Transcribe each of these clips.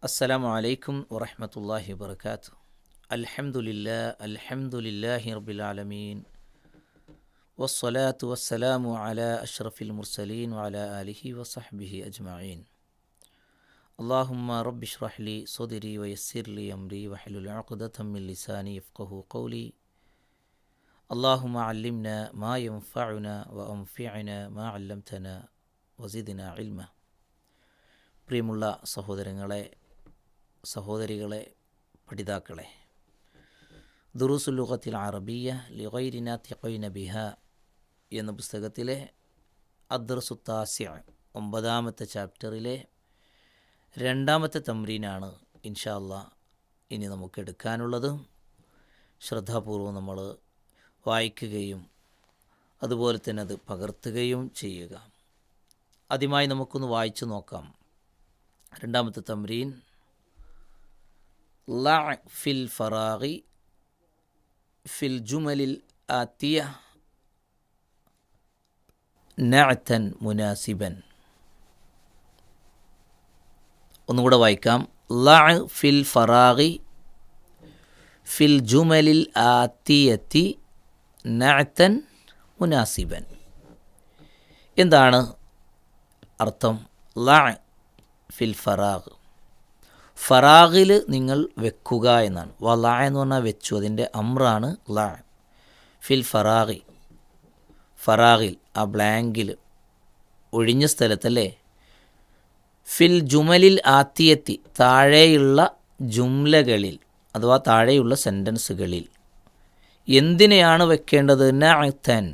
അസ്സലാമു അലൈക്കും വറഹ്മത്തുള്ളാഹി വബറകാതുഹു. അൽഹംദുലില്ലാഹി റബ്ബിൽ ആലമീൻ വസ്സലാത്തു വസ്സലാമു അലാ അഷ്റഫിൽ മുർസലീൻ വഅലാ ആലിഹി വസഹ്ബിഹി അജ്മഈൻ. അല്ലാഹുമ്മ റബ്ബി ഇശ്റഹ് ലി സ്വദ്രി വയസ്സിർ ലി അംരി വഹ്ലുൽ ഉഖ്ദതം മിൻ ലിസാനി യഫ്ഖഹു ഖൗലി. അല്ലാഹുമ്മ അല്ലിംനാ മാ യൻഫഉനാ വഅൻഫിഅനാ മാ അല്ലംതനാ വസിദ്നാ ഇൽമ. പ്രിയമുള്ള സഹോദരങ്ങളെ, സഹോദരികളെ, പഠിതാക്കളെ, ദുറൂസുൽ ലുഗത്തിൽ അറബിയ്യ ലിഗൈരി നാതിഖീന ബിഹാ എന്ന പുസ്തകത്തിലെ അദ്ദർസു താസിഅ 9ാമത്തെ ചാപ്റ്ററിലെ 2ാമത്തെ തംരീനാണ് ഇൻഷാ അല്ലാഹ് ഇനി നമുക്ക് എടുക്കാനുള്ളത്. ശ്രദ്ധാപൂർവം നമ്മൾ വായിക്കുകയും അതുപോലെ തന്നെ അത് പകർത്തുകയും ചെയ്യുക. ആദ്യമായി നമുക്കൊന്ന് വായിച്ചു നോക്കാം. 2ാമത്തെ തംരീൻ. ലഅ ഫിൽ ഫറാഗി ഫിൽ ജുമലിൽ ആതിയ നഅതൻ മുനാസിബൻ. ഒന്നുകൂടെ വായിക്കാം. ലഅ ഫിൽ ഫറാഗി ഫിൽ ജുമലിൽ ആതിയതി നഅതൻ മുനാസിബൻ. എന്താണ് അർത്ഥം? ലഅ ഫിൽ ഫറാഗ്, ഫറാഗിൽ നിങ്ങൾ വെക്കുക എന്നാണ്. വലഅ എന്ന് പറഞ്ഞാൽ വെച്ചു, അതിൻ്റെ അമ്രാണ് ലഅ. ഫിൽ ഫറാഗി, ഫറാഗിൽ, ആ ബ്ലാങ്കിൽ, ഒഴിഞ്ഞ സ്ഥലത്തല്ലേ. ഫിൽ ജുമലിൽ ആത്തിയത്തി, താഴെയുള്ള ജുംലകളിൽ അഥവാ താഴെയുള്ള സെൻറ്റൻസുകളിൽ എന്തിനെയാണ് വെക്കേണ്ടത്? നഅതൻ,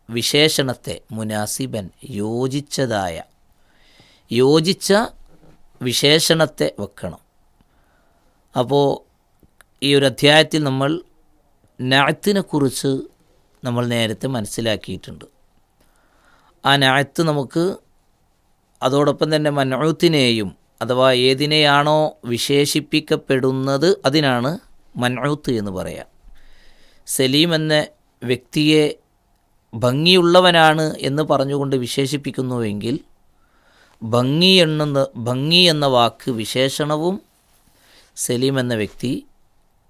വിശേഷണത്തെ, മുനാസിബൻ, യോജിച്ചതായ, യോജിച്ച വിശേഷണത്തെ വെക്കണം. അപ്പോൾ ഈ ഒരു അധ്യായത്തിൽ നമ്മൾ നഅത്തിനെ കുറിച്ച് നമ്മൾ നേരത്തെ മനസ്സിലാക്കിയിട്ടുണ്ട്. ആ നഅത്ത് നമുക്ക് അതോടൊപ്പം തന്നെ മൻഊത്തിനെയും അഥവാ ഏതിനെയാണോ വിശേഷിപ്പിക്കപ്പെടുന്നത് അതിനാണ് മൻഊത്ത് എന്ന് പറയാം. സലീം എന്ന വ്യക്തിയെ ഭംഗിയുള്ളവനാണ് എന്ന് പറഞ്ഞുകൊണ്ട് വിശേഷിപ്പിക്കുന്നുവെങ്കിൽ ഭംഗി എന്ന വാക്ക് വിശേഷണവും സലീം എന്ന വ്യക്തി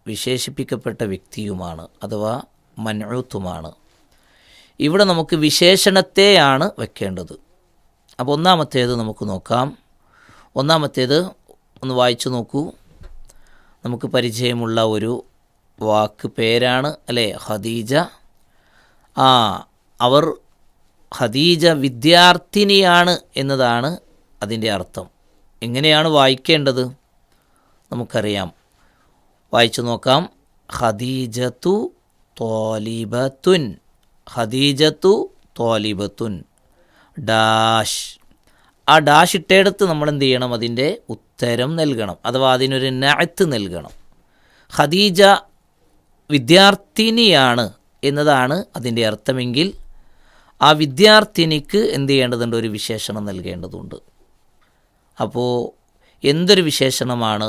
വിശേഷിപ്പിക്കപ്പെട്ട വ്യക്തിയുമാണ് അഥവാ മൻഊത്തുമാണ്. ഇവിടെ നമുക്ക് വിശേഷണത്തെയാണ് വെക്കേണ്ടത്. അപ്പോൾ ഒന്നാമത്തേത് നമുക്ക് നോക്കാം. ഒന്നാമത്തേത് ഒന്ന് വായിച്ചു നോക്കൂ. നമുക്ക് പരിചയമുള്ള ഒരു വാക്ക് പേരാണ് അല്ലേ, ഖദീജ. അവർ ഖദീജ വിദ്യാർത്ഥിനിയാണ് എന്നതാണ് അതിൻ്റെ അർത്ഥം. എങ്ങനെയാണ് വായിക്കേണ്ടത് നമുക്കറിയാം. വായിച്ചു നോക്കാം. ഖദീജത്തു ത്വാലിബത്തുൻ, ഖദീജത്തു ത്വാലിബത്തുൻ ഡാഷ്. ആ ഡാഷ് ഇട്ടയിടത്ത് നമ്മൾ എന്ത് ചെയ്യണം? അതിൻ്റെ ഉത്തരം നൽകണം അഥവാ അതിനൊരു നഅത്ത് നൽകണം. ഖദീജ വിദ്യാർത്ഥിനിയാണ് എന്നതാണ് അതിൻ്റെ അർത്ഥമെങ്കിൽ ആ വിദ്യാർത്ഥിനിക്ക് എന്ത് ചെയ്യേണ്ടതുണ്ട്? ഒരു വിശേഷണം നൽകേണ്ടതുണ്ട്. അപ്പോൾ എന്തൊരു വിശേഷണമാണ്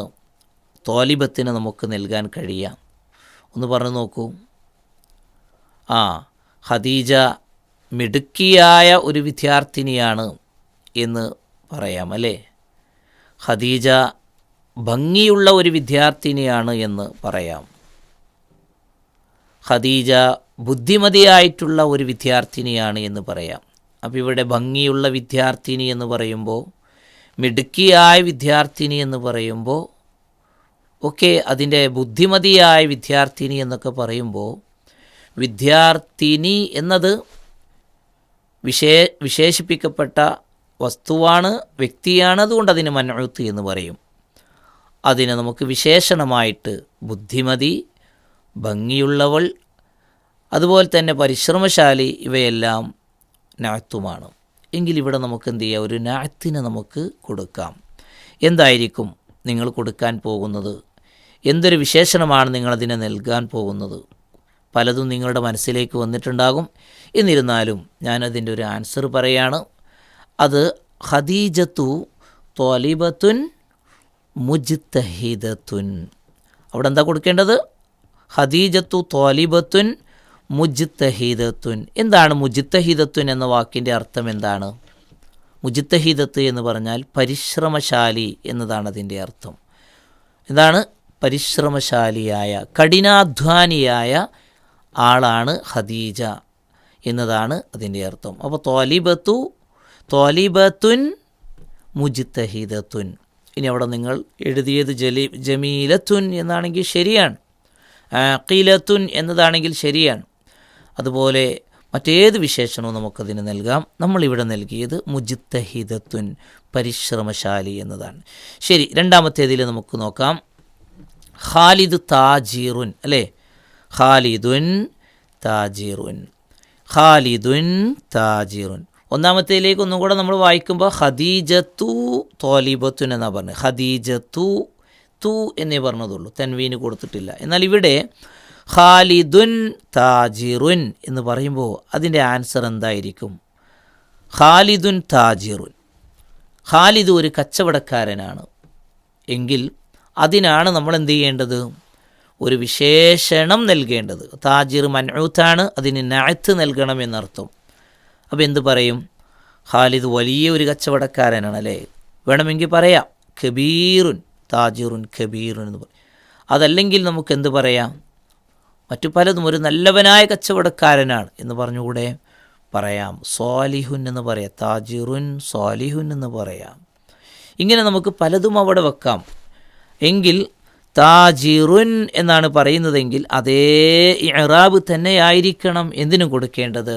ത്വാലിബത്തിന് നമുക്ക് നൽകാൻ കഴിയുക? ഒന്ന് പറഞ്ഞു നോക്കൂ. ഖദീജ മിടുക്കിയായ ഒരു വിദ്യാർത്ഥിനിയാണ് എന്ന് പറയാം അല്ലേ. ഖദീജ ഭംഗിയുള്ള ഒരു വിദ്യാർത്ഥിനിയാണ് എന്ന് പറയാം. ഖദീജ ബുദ്ധിമതിയായിട്ടുള്ള ഒരു വിദ്യാർത്ഥിനിയാണ് എന്ന് പറയാം. അപ്പോൾ ഇവിടെ ഭംഗിയുള്ള വിദ്യാർത്ഥിനി എന്ന് പറയുമ്പോൾ, മിടുക്കിയായ വിദ്യാർത്ഥിനി എന്ന് പറയുമ്പോൾ ഒക്കെ അതിൻ്റെ ബുദ്ധിമതിയായ വിദ്യാർത്ഥിനി എന്നൊക്കെ പറയുമ്പോൾ വിദ്യാർത്ഥിനി എന്നത് വിശേഷിപ്പിക്കപ്പെട്ട വസ്തുവാണ്, വ്യക്തിയാണ്. അതുകൊണ്ട് അതിന് മൻഊത്ത് എന്ന് പറയും. അതിനെ നമുക്ക് വിശേഷണമായിട്ട് ബുദ്ധിമതി, ഭംഗിയുള്ളവൾ, അതുപോലെ തന്നെ പരിശ്രമശാലി, ഇവയെല്ലാം നഅത്തുമാണ്. എങ്കിൽ ഇവിടെ നമുക്ക് എന്ത് ചെയ്യാം? ഒരു നഅത്തിനെ നമുക്ക് കൊടുക്കാം. എന്തായിരിക്കും നിങ്ങൾ കൊടുക്കാൻ പോകുന്നത്? എന്തൊരു വിശേഷണമാണ് നിങ്ങളതിനെ നൽകാൻ പോകുന്നത്? പലതും നിങ്ങളുടെ മനസ്സിലേക്ക് വന്നിട്ടുണ്ടാകും. എന്നിരുന്നാലും ഞാനതിൻ്റെ ഒരു ആൻസർ പറയാണ്. അത് ഖദീജത്തു ത്വാലിബത്തുൻ മുജ്തഹിദത്തുൻ. അവിടെ എന്താ കൊടുക്കേണ്ടത്? ഖദീജത്തു ത്വാലിബത്തുൻ മുജ്തഹിദത്തുൻ. എന്താണ് മുജ്തഹിദത്തുൻ എന്ന വാക്കിൻ്റെ അർത്ഥം എന്താണ്? മുജ്തഹിദത്ത് എന്ന് പറഞ്ഞാൽ പരിശ്രമശാലി എന്നതാണ് അതിൻ്റെ അർത്ഥം. ഇതാണ് പരിശ്രമശാലിയായ കഠിനാധ്വാനിയായ ആളാണ് ഖദീജ എന്നതാണ് അതിൻ്റെ അർത്ഥം. അപ്പോൾ ത്വാലിബത്തുൻ മുജ്തഹിദത്തുൻ. ഇനി അവിടെ നിങ്ങൾ എഴുതിയത് ജമീലത്തുൻ എന്നാണെങ്കിൽ ശരിയാണ്, ആഖിലത്തുൻ എന്നതാണെങ്കിൽ ശരിയാണ്. അതുപോലെ മറ്റേത് വിശേഷണവും നമുക്കതിന് നൽകാം. നമ്മളിവിടെ നൽകിയത് മുജ്തഹിദത്തുൻ, പരിശ്രമശാലി എന്നതാണ്. ശരി, രണ്ടാമത്തേതിൽ നമുക്ക് നോക്കാം. ഖാലിദ് താജീറുൻ, അല്ലേ? ഖാലിദുൻ താജീറുൻ, ഖാലിദുൻ താജീറുൻ. ഒന്നാമത്തേലേക്ക് ഒന്നും കൂടെ നമ്മൾ വായിക്കുമ്പോൾ ഖദീജത്തു ത്വാലിബത്തുൻ എന്നാണ് പറഞ്ഞത്. ഖദീജത്തു തു എന്നേ പറഞ്ഞതുള്ളൂ, തൻവീന് കൊടുത്തിട്ടില്ല. എന്നാൽ ഇവിടെ ഖാലിദുൻ താജിറുൻ എന്ന് പറയുമ്പോൾ അതിൻ്റെ ആൻസർ എന്തായിരിക്കും? ഖാലിദുൻ താജിറുൻ, ഖാലിദ് ഒരു കച്ചവടക്കാരനാണ് എങ്കിൽ അതിനാണ് നമ്മൾ എന്ത് ചെയ്യേണ്ടത്? ഒരു വിശേഷണം നൽകേണ്ടത്. താജിർ മൻഊത്താണ്, അതിന് നഅത്ത് നൽകണം എന്നർത്ഥം. അപ്പോൾ എന്ത് പറയും? ഖാലിദ് വലിയ ഒരു കച്ചവടക്കാരനാണ്, അല്ലേ? വേണമെങ്കിൽ പറയാം കബീറുൻ, താജിറുൻ കബീറുൻ എന്ന് പറയും. അതല്ലെങ്കിൽ നമുക്ക് എന്ത് പറയാം? മറ്റു പലതും, ഒരു നല്ലവനായ കച്ചവടക്കാരനാണ് എന്ന് പറഞ്ഞുകൂടെ പറയാം. സ്വാലിഹുൻ എന്ന് പറയാം, താജിറുൻ സ്വാലിഹുൻ എന്ന് പറയാം. ഇങ്ങനെ നമുക്ക് പലതും അവിടെ വെക്കാം. എങ്കിൽ താജിറുൻ എന്നാണ് പറയുന്നതെങ്കിൽ അതേ ഇഅ്റാബ് തന്നെയായിരിക്കണം എന്തിനും കൊടുക്കേണ്ടത്?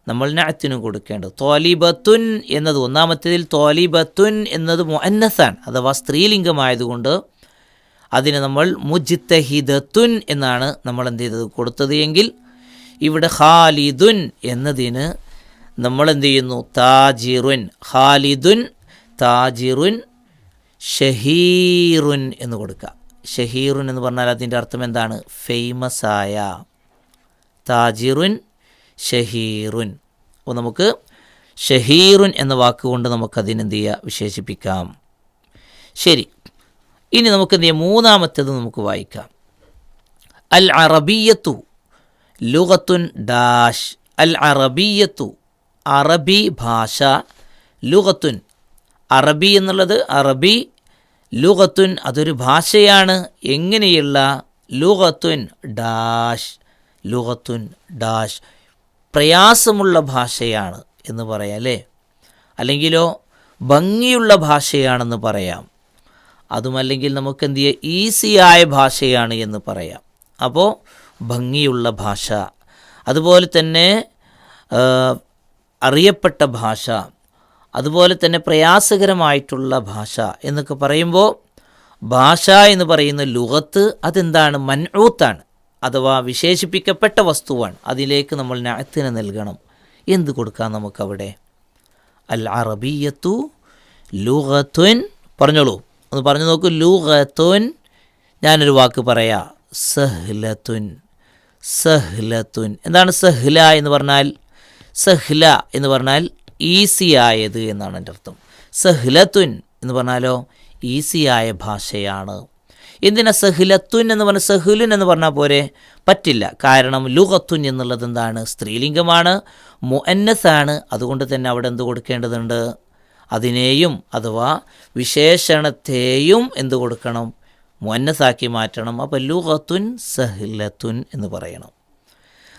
നമ്മൾ നഅത്തിനും കൊടുക്കേണ്ടത്. ത്വാലിബത്തുൻ എന്നത് ഒന്നാമത്തേതിൽ ത്വാലിബത്തുൻ എന്നത് മുഅന്നസാണ്, അഥവാ സ്ത്രീലിംഗമായതുകൊണ്ട് അതിന് നമ്മൾ മുജ്തഹിദത്തുൻ എന്നാണ് നമ്മൾ എന്ത് ചെയ്തത്? കൊടുത്തത്. എങ്കിൽ ഇവിടെ ഖാലിദുൻ എന്നതിന് നമ്മൾ എന്ത് ചെയ്യുന്നു? താജിറുൻ, ഖാലിദുൻ താജിറുൻ ഷഹീറുൻ എന്ന് കൊടുക്കുക. ഷഹീറുൻ എന്ന് പറഞ്ഞാൽ അതിൻ്റെ അർത്ഥം എന്താണ്? ഫേമസ് ആയ. താജിറുൻ ഷഹീറുൻ. അപ്പോൾ നമുക്ക് ഷഹീറുൻ എന്ന വാക്കുകൊണ്ട് നമുക്കതിനെന്ത് ചെയ്യുക? വിശേഷിപ്പിക്കാം. ശരി, ഇനി നമുക്ക് എന്ത് ചെയ്യാം? മൂന്നാമത്തേത് നമുക്ക് വായിക്കാം. അൽ അറബിയത്തു ലുഗത്തുൻ ഡാഷ്. അൽ അറബിയത്തു, അറബി ഭാഷ, ലുഗത്തുൻ അറബി എന്നുള്ളത് അറബി, ലുഗത്തുൻ അതൊരു ഭാഷയാണ്. എങ്ങനെയുള്ള? ലുഗത്തുൻ ഡാഷ്, ലുഗത്തുൻ ഡാഷ് പ്രയാസമുള്ള ഭാഷയാണ് എന്ന് പറയാം, അല്ലേ? അല്ലെങ്കിലോ ഭംഗിയുള്ള ഭാഷയാണെന്ന് പറയാം. അതുമല്ലെങ്കിൽ നമുക്ക് എന്ത് ചെയ്യുക? ഈസിയായ ഭാഷയാണ് എന്ന് പറയാം. അപ്പോൾ ഭംഗിയുള്ള ഭാഷ, അതുപോലെ തന്നെ അറിയപ്പെട്ട ഭാഷ, അതുപോലെ തന്നെ പ്രയാസകരമായിട്ടുള്ള ഭാഷ എന്നൊക്കെ പറയുമ്പോൾ ഭാഷ എന്ന് പറയുന്ന ലുഗത്ത് അതെന്താണ്? മൻഊത്താണ്, അഥവാ വിശേഷിപ്പിക്കപ്പെട്ട വസ്തുവാണ്. അതിലേക്ക് നമ്മൾ നഅത്തിനെ നൽകണം. എന്ത് കൊടുക്കാം നമുക്കവിടെ? അൽ അറബിയത്തു ലുഗത്തുൻ. പറഞ്ഞോളൂ, ഒന്ന് പറഞ്ഞു നോക്കൂ. ലുഗത്തുൻ. ഞാനൊരു വാക്ക് പറയാം, സഹ്ലത്തുൻ. സഹ്ലത്തുൻ. എന്താണ് സഹ്ല എന്ന് പറഞ്ഞാൽ? സഹ്ല എന്ന് പറഞ്ഞാൽ ഈസിയായത് എന്നാണ് എൻ്റെ അർത്ഥം. സഹ്ലത്തുൻ എന്ന് പറഞ്ഞാലോ ഈസിയായ ഭാഷയാണ്. എന്തിനാ സഹ്ലത്തുൻ എന്ന് പറഞ്ഞാൽ? സഹ്ലുൻ എന്ന് പറഞ്ഞാൽ പോരെ? പറ്റില്ല. കാരണം ലുഗത്തുൻ എന്നുള്ളത് എന്താണ്? സ്ത്രീലിംഗമാണ്, മുഅന്നസാണ്. അതുകൊണ്ട് തന്നെ അവിടെ എന്ത് കൊടുക്കേണ്ടതുണ്ട്? അതിനെയും അഥവാ വിശേഷണത്തെയും എന്ത് കൊടുക്കണം? മുഅന്നസാക്കി മാറ്റണം. അപ്പോൾ ലുഗത്തുൻ സഹ്ലത്തുൻ എന്ന് പറയണം.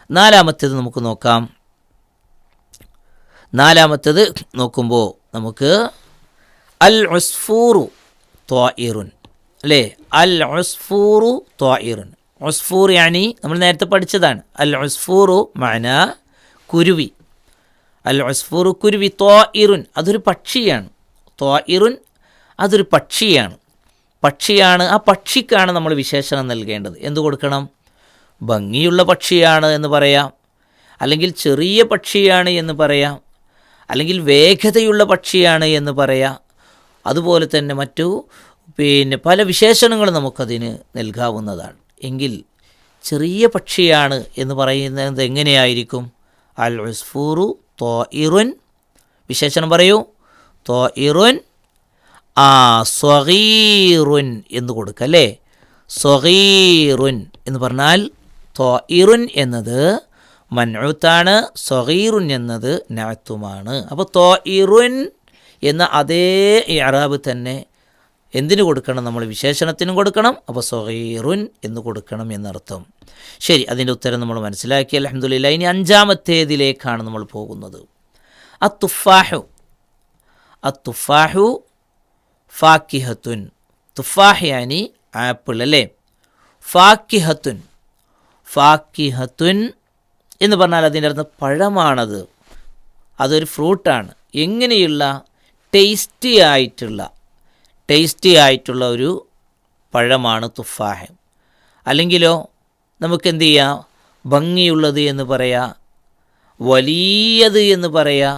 നാലാമത്തേത് നമുക്ക് നോക്കാം. നാലാമത്തേത് നോക്കുമ്പോൾ നമുക്ക് അൽ ഉസ്ഫൂറു ത്വാഇറുൻ, അല്ലേ? അൽ ഉസ്ഫൂറു ത്വാഇറുൻ. ഉസ്ഫൂർ യാനി നമ്മൾ നേരത്തെ പഠിച്ചതാണ്. അൽ ഉസ്ഫൂറു മഅന കുരുവി. അൽ ഉസ്ഫൂറു കുരുവി. ത്വാഇറുൻ അതൊരു പക്ഷിയാണ്. ത്വാഇറുൻ അതൊരു പക്ഷിയാണ്. പക്ഷിയാണ്. ആ പക്ഷിക്കാണ് നമ്മൾ വിശേഷണം നൽകേണ്ടത്. എന്ത് കൊടുക്കണം? ഭംഗിയുള്ള പക്ഷിയാണ് എന്ന് പറയാം, അല്ലെങ്കിൽ ചെറിയ പക്ഷിയാണ് എന്ന് പറയാം, അല്ലെങ്കിൽ വേഗതയുള്ള പക്ഷിയാണ് എന്ന് പറയാം. അതുപോലെ തന്നെ മറ്റു പല വിശേഷണങ്ങളും നമുക്കതിന് നൽകാവുന്നതാണ്. എങ്കിൽ ചെറിയ പക്ഷിയാണ് എന്ന് പറയുന്നത് എങ്ങനെയായിരിക്കും? അൽ ഉസ്ഫൂറു ത്വാഇറുൻ. വിശേഷണം പറയൂ. ത്വാഇറുൻ സ്വഗീറുൻ എന്ന് കൊടുക്കുക, അല്ലേ? സ്വഗീറുൻ എന്ന് പറഞ്ഞാൽ ത്വാഇറുൻ എന്നത് മൻഊത്താണ്, സ്വഗീറുൻ എന്നത് നഅത്തുമാണ്. അപ്പോൾ ത്വാഇറുൻ എന്ന അതേ ഇഅ്റാബ് തന്നെ എന്തിനു കൊടുക്കണം? നമ്മൾ വിശേഷണത്തിനും കൊടുക്കണം. അപ്പോൾ സഗീറുൻ എന്ന് കൊടുക്കണം എന്നർത്ഥം. ശരി, അതിൻ്റെ ഉത്തരം നമ്മൾ മനസ്സിലാക്കി. അൽഹംദുലില്ലാഹ്. ഇനി അഞ്ചാമത്തേതിലേക്കാണ് നമ്മൾ പോകുന്നത്. അത്തുഫാഹു. അത്തുഫാഹു ഫാക്കിഹത്തുൻ. തുഫാഹ് യാനി ആപ്പിൾ അല്ലേ. ഫാക്കിഹത്തുൻ. ഫാക്കിഹത്തുൻ എന്ന് പറഞ്ഞാൽ അതിൻ്റെ അർത്ഥം പഴമാണത്, അതൊരു ഫ്രൂട്ടാണ്. എങ്ങനെയുള്ള? ടേസ്റ്റി ആയിട്ടുള്ള ഒരു പഴമാണ് തുഫാഹ്. അല്ലെങ്കിലോ നമുക്കെന്ത് ചെയ്യാം? ഭംഗിയുള്ളത് എന്ന് പറയാം, വലിയത് എന്ന് പറയാം,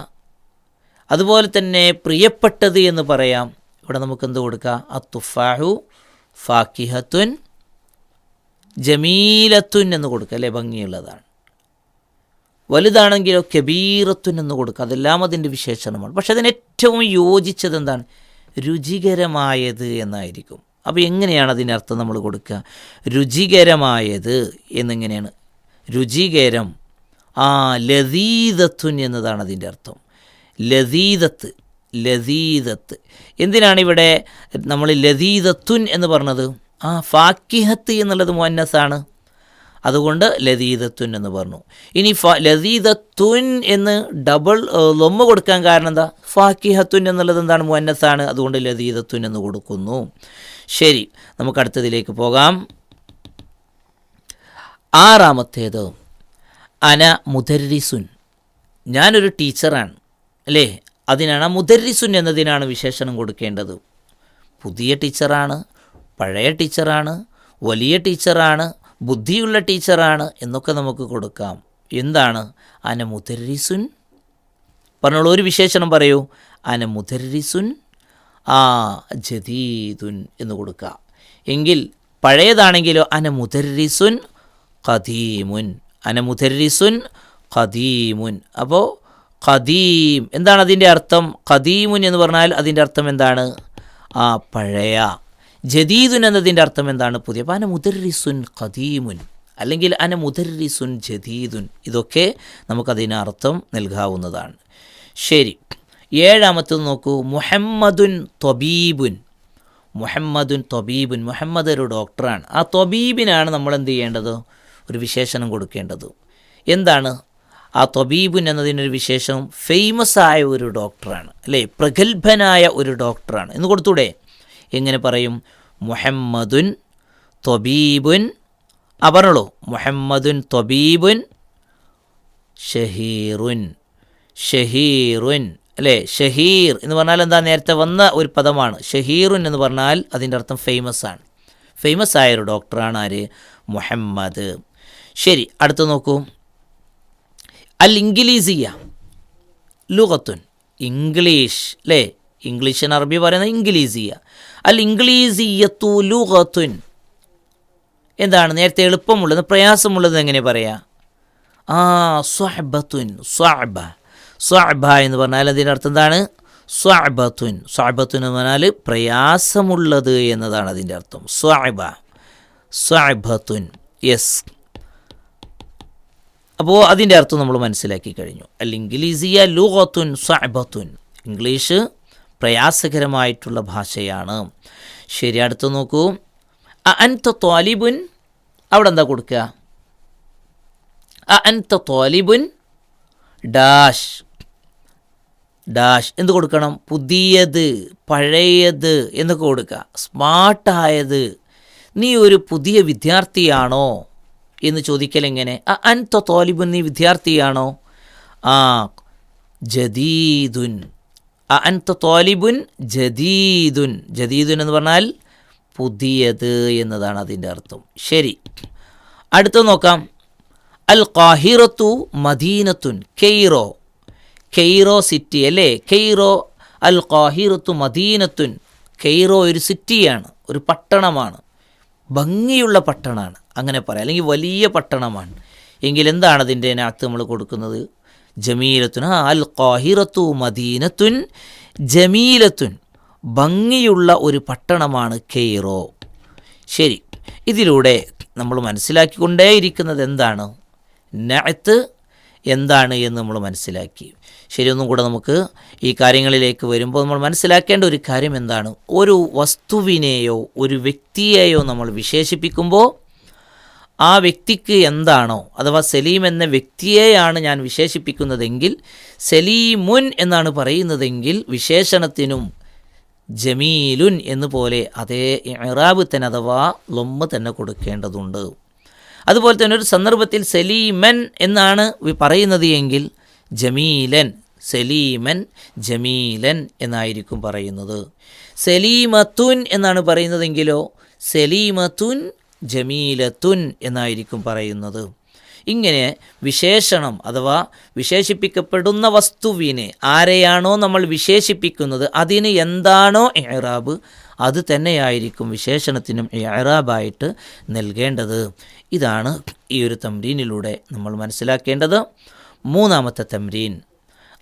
അതുപോലെ തന്നെ പ്രിയപ്പെട്ടത് എന്ന് പറയാം. ഇവിടെ നമുക്കെന്ത് കൊടുക്കാം? അത്തുഫാഹു ഫാക്കിഹത്തുൻ ജമീലത്തുൻ എന്ന് കൊടുക്കുക അല്ലേ, ഭംഗിയുള്ളതാണ്. വലുതാണെങ്കിലോ കബീറത്തുൻ എന്ന് കൊടുക്കുക, അതെല്ലാം അതിൻ്റെ വിശേഷണമാണ്. പക്ഷെ അതിന് ഏറ്റവും യോജിച്ചത് എന്താണ്? രുചികരമായത് എന്നായിരിക്കും. അപ്പോൾ എങ്ങനെയാണ് അതിനർത്ഥം നമ്മൾ കൊടുക്കുക? രുചികരമായത് എന്നിങ്ങനെയാണ്. രുചികരം. ലദീദത്തുൻ എന്നതാണ് അതിൻ്റെ അർത്ഥം. ലദീദത്ത്. എന്തിനാണ് ഇവിടെ നമ്മൾ ലദീദത്തുൻ എന്ന് പറഞ്ഞത്? ഫാക്കിഹത്ത് എന്നുള്ളത് മുഅന്നസാണ്, അതുകൊണ്ട് ലദീദത്തുൻ എന്ന് പറഞ്ഞു. ഇനി ലദീദത്തുൻ എന്ന് ഡബിൾ ലൊമ്മ കൊടുക്കാൻ കാരണം എന്താ? ഫാക്കിഹത്തുൻ എന്നുള്ളത് എന്താണ്? മുഅന്നസാണ്, അതുകൊണ്ട് ലദീദത്തുൻ എന്ന് കൊടുക്കുന്നു. ശരി, നമുക്ക് അടുത്തതിലേക്ക് പോകാം. ആറാമത്തേത് അന മുദർരിസുൻ. ഞാനൊരു ടീച്ചറാണ് അല്ലേ, അതിനാണ് മുദർരിസുൻ എന്നതിനാണ് വിശേഷണം കൊടുക്കേണ്ടത്. പുതിയ ടീച്ചറാണ്, പഴയ ടീച്ചറാണ്, വലിയ ടീച്ചറാണ്, ബുദ്ധിയുള്ള ടീച്ചറാണ് എന്നൊക്കെ നമുക്ക് കൊടുക്കാം. എന്താണ്? അന മുദർരിസുൻ. പറഞ്ഞോളൂ, ഒരു വിശേഷണം പറയൂ. അന മുദർരിസുൻ ജദീദുൻ എന്ന് കൊടുക്കുക. എങ്കിൽ പഴയതാണെങ്കിലോ അന മുദർരിസുൻ ഖദീമുൻ. അന മുദർരിസുൻ ഖദീമുൻ. അപ്പോൾ ഖദീം എന്താണ് അതിൻ്റെ അർത്ഥം? ഖദീമുൻ എന്ന് പറഞ്ഞാൽ അതിൻ്റെ അർത്ഥം എന്താണ്? പഴയ. ജദീദുൻ എന്നതിൻ്റെ അർത്ഥം എന്താണ്? പുതിയ. അപ്പോൾ അന മുദർരിസുൻ ഖദീമുൻ അല്ലെങ്കിൽ അന മുദർരിസുൻ ജദീദുൻ, ഇതൊക്കെ നമുക്കതിന് അർത്ഥം നൽകാവുന്നതാണ്. ശരി, ഏഴാമത്തത് നോക്കൂ. മുഹമ്മദുൻ ത്വബീബുൻ. മുഹമ്മദുൻ ത്വബീബുൻ. മുഹമ്മദ് ഒരു ഡോക്ടറാണ്. ആ ത്വബീബിനാണ് നമ്മൾ എന്ത് ചെയ്യേണ്ടത്? ഒരു വിശേഷണം കൊടുക്കേണ്ടത്. എന്താണ് ആ ത്വബീബുൻ എന്നതിനൊരു വിശേഷം? ഫേമസ് ആയ ഒരു ഡോക്ടറാണ് അല്ലേ, പ്രഗത്ഭനായ ഒരു ഡോക്ടറാണ് എന്ന് കൊടുത്തൂടെ? എങ്ങനെ പറയും? മുഹമ്മദുൻ ത്വബീബുൻ. പറഞ്ഞോളൂ. മുഹമ്മദുൻ ത്വബീബുൻ ഷഹീറുൻ. ഷഹീറുൻ അല്ലേ. ഷഹീർ എന്ന് പറഞ്ഞാൽ എന്താ? നേരത്തെ വന്ന ഒരു പദമാണ്. ഷഹീറുൻ എന്ന് പറഞ്ഞാൽ അതിൻ്റെ അർത്ഥം ഫേമസ് ആണ്. ഫേമസ് ആയ ഒരു ഡോക്ടറാണ് ആര്? മുഹമ്മദ്. ശരി, അടുത്ത് നോക്കൂ. അൽ ഇംഗ്ലീസിയ ലുഗത്തുൻ. ഇംഗ്ലീഷ് അല്ലേ, ഇംഗ്ലീഷിന് അറബി പറയുന്നത് ഇംഗ്ലീസിയ. അൽ ഇംഗ്ലീസിയത്തു ലുഗത്തുൻ. എന്താണ്? നേരത്തെ എളുപ്പമുള്ളത് പ്രയാസമുള്ളത് എങ്ങനെ പറയാം? സ്വഅബത്തുൻ. സ്വഅബ എന്ന് പറഞ്ഞാൽ അതിൻ്റെ അർത്ഥം എന്താണ്? സ്വഅബത്തുൻ. സ്വഅബത്തുൻ എന്ന് പറഞ്ഞാൽ പ്രയാസമുള്ളത് എന്നതാണ് അതിൻ്റെ അർത്ഥം. സ്വഅബത്തുൻ. യെസ്. അപ്പോൾ അതിൻ്റെ അർത്ഥം നമ്മൾ മനസ്സിലാക്കി കഴിഞ്ഞു. അൽ ഇംഗ്ലീസിയ ലുഗത്തുൻ സ്വഅബത്തുൻ. ഇംഗ്ലീഷ് പ്രയാസകരമായിട്ടുള്ള ഭാഷയാണ്. ശരി, അടുത്ത് നോക്കൂ. അൻത ത്വാലിബുൻ. അവിടെ എന്താ കൊടുക്കുക? അൻത ത്വാലിബുൻ ഡാഷ്. ഡാഷ് എന്ത് കൊടുക്കണം? പുതിയത്, പഴയത് എന്നൊക്കെ കൊടുക്കുക. സ്മാർട്ടായത്. നീ ഒരു പുതിയ വിദ്യാർത്ഥിയാണോ എന്ന് ചോദിക്കൽ എങ്ങനെ? അൻത ത്വാലിബുൻ, നീ വിദ്യാർത്ഥിയാണോ? ജദീദുൻ. അൻത ത്വാലിബുൻ ജദീദുൻ. ജദീദുൻ എന്ന് പറഞ്ഞാൽ പുതിയത് എന്നതാണ് അതിൻ്റെ അർത്ഥം. ശരി, അടുത്ത നോക്കാം. അൽ ഖാഹിറത്തു മദീനത്തുൻ. കെയ്റോ. കെയ്റോ സിറ്റി അല്ലേ. കെയ്റോ. അൽ ഖാഹിറത്തു മദീനത്തുൻ. കെയ്റോ ഒരു സിറ്റിയാണ്, ഒരു പട്ടണമാണ്, ഭംഗിയുള്ള പട്ടണമാണ് അങ്ങനെ പറയാം, അല്ലെങ്കിൽ വലിയ പട്ടണമാണ്. എങ്കിൽ എന്താണ് അതിൻ്റെ അകത്ത് നമ്മൾ കൊടുക്കുന്നത്? ജമീലത്തുൻ. അൽ ഖാഹിറത്തു മദീനത്തുൻ ജമീലത്തുൻ. ഭംഗിയുള്ള ഒരു പട്ടണമാണ് കെയ്റോ. ശരി, ഇതിലൂടെ നമ്മൾ മനസ്സിലാക്കിക്കൊണ്ടേയിരിക്കുന്നത് എന്താണ്? നഅത്ത് എന്താണ് എന്ന് നമ്മൾ മനസ്സിലാക്കി. ശരിയൊന്നും കൂടെ നമുക്ക് ഈ കാര്യങ്ങളിലേക്ക് വരുമ്പോൾ നമ്മൾ മനസ്സിലാക്കേണ്ട ഒരു കാര്യം എന്താണ്? ഒരു വസ്തുവിനെയോ ഒരു വ്യക്തിയെയോ നമ്മൾ വിശേഷിപ്പിക്കുമ്പോൾ ആ വ്യക്തിക്ക് എന്താണോ, അഥവാ സലീം എന്ന വ്യക്തിയെയാണ് ഞാൻ വിശേഷിപ്പിക്കുന്നതെങ്കിൽ, സലീമുൻ എന്നാണ് പറയുന്നതെങ്കിൽ വിശേഷണത്തിനും ജമീലുൻ എന്നുപോലെ അതേ ഇറാബ് തന്നെ അഥവാ ലൊമ്മ് തന്നെ കൊടുക്കേണ്ടതുണ്ട്. അതുപോലെ തന്നെ ഒരു സന്ദർഭത്തിൽ സലീമൻ എന്നാണ് പറയുന്നത് എങ്കിൽ ജമീലൻ, സലീമൻ ജമീലൻ എന്നായിരിക്കും പറയുന്നത്. സലീമത്തുൻ എന്നാണ് പറയുന്നതെങ്കിലോ സലീമത്തുൻ ജമീലത്തുൻ എന്നായിരിക്കും പറയുന്നത്. ഇങ്ങനെ വിശേഷണം അഥവാ വിശേഷിപ്പിക്കപ്പെടുന്ന വസ്തുവിനെ ആരെയാണോ നമ്മൾ വിശേഷിപ്പിക്കുന്നത് അതിന് എന്താണോ ഇഅ്റാബ് അത് തന്നെയായിരിക്കും വിശേഷണത്തിനും ഇഅ്റാബായിട്ട് നൽകേണ്ടത്. ഇതാണ് ഈ ഒരു തംരീനിലൂടെ നമ്മൾ മനസ്സിലാക്കേണ്ടത്. മൂന്നാമത്തെ തംരീൻ,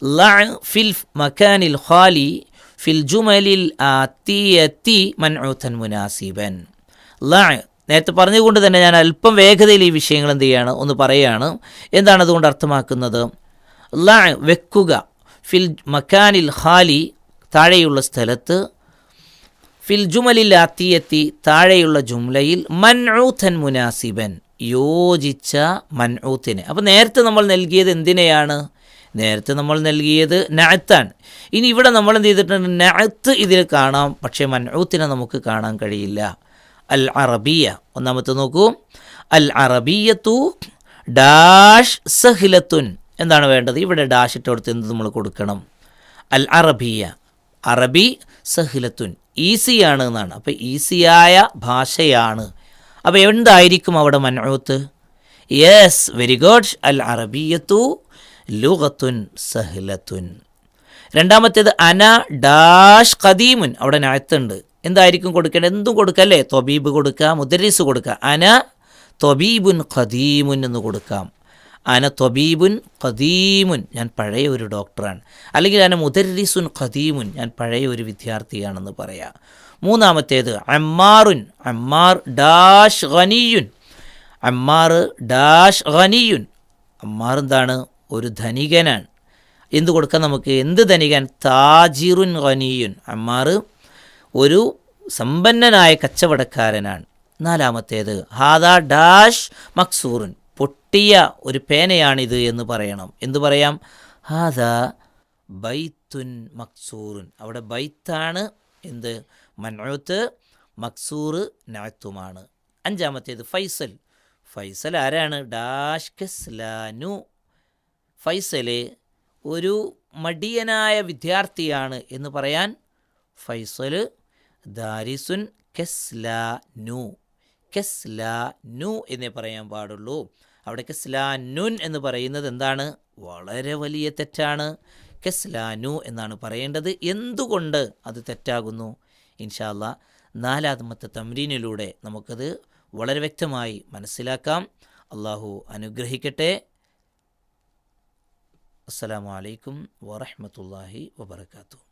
ലഅ ഫിൽ മക്കാനിൽ ഖാലി ഫിൽ ജുമലിൽ ആതിയതി മൻഊതൻ മുനാസിബൻ. ലഅ നേരത്തെ പറഞ്ഞുകൊണ്ട് തന്നെ ഞാൻ അല്പം വേഗതയിൽ ഈ വിഷയങ്ങൾ എന്ത് ചെയ്യാണ് ഒന്ന് പറയുകയാണ്. എന്താണ് അതുകൊണ്ട് അർത്ഥമാക്കുന്നത്? ലഅ വെക്കുക, ഫിൽ മക്കാനിൽ ഖാലി താഴെയുള്ള സ്ഥലത്ത്, ഫിൽ ജുമലിൽ ആതിയത്തി താഴെയുള്ള ജുംലയിൽ, മൻഊതൻ മുനാസിബൻ യോജിച്ച മൻഊത്തിനെ. അപ്പോൾ നേരത്തെ നമ്മൾ നൽകിയത് എന്തിനെയാണ്? നേരത്തെ നമ്മൾ നൽകിയത് നഅത്താണ്. ഇനി ഇവിടെ നമ്മൾ എന്ത് ചെയ്തിട്ടുണ്ട്? നഅത്ത് ഇതിൽ കാണാം, പക്ഷേ മൻഊത്തിനെ നമുക്ക് കാണാൻ കഴിയില്ല. അൽ അറബിയ, ഒന്നാമത്തെ നോക്കൂ, അൽ അറബിയത്തു ഡാഷ് സഹ്ലത്തുൻ. എന്താണ് വേണ്ടത്? ഇവിടെ ഡാഷ് ഇട്ടടുത്ത് എന്ത് നമ്മൾ കൊടുക്കണം? അൽ അറബിയ, അറബി, സഹ്ലത്തുൻ ഈസിയാണ് എന്നാണ്. അപ്പോൾ ഈസിയായ ഭാഷയാണ്. അപ്പോൾ എന്തായിരിക്കും അവിടെ മൻഊത്ത്? യെസ്, വെരി ഗുഡ്, അൽ അറബിയത്തു ലുഗത്തുൻ സഹ്ലത്തുൻ. രണ്ടാമത്തേത് അന ഡാഷ് ഖദീമുൻ, അവിടെ നഅത്തുണ്ട്. എന്തായിരിക്കും കൊടുക്കേണ്ടത്? എന്തും കൊടുക്കല്ലേ? തൊബീബ് കൊടുക്കുക, മുദരിസ് കൊടുക്കുക. അന തൊബീബുൻ ഖദീമുൻ എന്ന് കൊടുക്കാം. അന തൊബീബുൻ ഖദീമുൻ, ഞാൻ പഴയ ഒരു ഡോക്ടറാണ്. അല്ലെങ്കിൽ അന മുദരിസുൻ ഖദീമുൻ, ഞാൻ പഴയ ഒരു വിദ്യാർത്ഥിയാണെന്ന് പറയാം. മൂന്നാമത്തേത് അമ്മാറുൻ, അമ്മാർ ഡാഷ് ഖനിയുൻ, അമ്മാർ ഡാഷ് ഖനിയുൻ. അമ്മാർ എന്താണ്? ഒരു ധനികനാണ്. എന്ത് കൊടുക്കാം നമുക്ക്? എന്ത് ധനികൻ? താജിറുൻ ഖനിയുൻ, അമ്മാർ ഒരു സമ്പന്നനായ കച്ചവടക്കാരനാണ്. നാലാമത്തേത് ഹാദാ ഡാഷ് മക്സൂറുൻ, പൊട്ടിയ ഒരു പേനയാണിത് എന്ന് പറയണം. എന്തു പറയാം? ഹാദാ ബൈത്തുൻ മക്സൂറുൻ, അവിടെ ബൈത്താണ് എന്ത്? മൻഊത്ത്, മക്സൂർ നഅത്തുമാണ്. അഞ്ചാമത്തേത് ഫൈസൽ, ഫൈസൽ ആരാണ്? ഡാഷ് കസ്ലാനു, ഫൈസല് ഒരു മടിയനായ വിദ്യാർത്ഥിയാണ് എന്ന് പറയാൻ ഫൈസൽ ദാരിസുൻ കസ്ലാനു, കസ്ലാനു എന്നേ പറയാൻ പാടുള്ളൂ. അവിടെ കസ്ലാനുൻ എന്ന് പറയുന്നത് എന്താണ്? വളരെ വലിയ തെറ്റാണ്. കസ്ലാനു എന്നാണ് പറയേണ്ടത്. എന്തുകൊണ്ട് അത് തെറ്റാകുന്നു? ഇൻഷാ അല്ലാഹ് നാലാമത്തെ തംരീനിലൂടെ നമുക്കത് വളരെ വ്യക്തമായി മനസ്സിലാക്കാം. അള്ളാഹു അനുഗ്രഹിക്കട്ടെ. അസ്സലാമു അലൈക്കും വറഹ്മത്തുള്ളാഹി വബറകാതുഹു.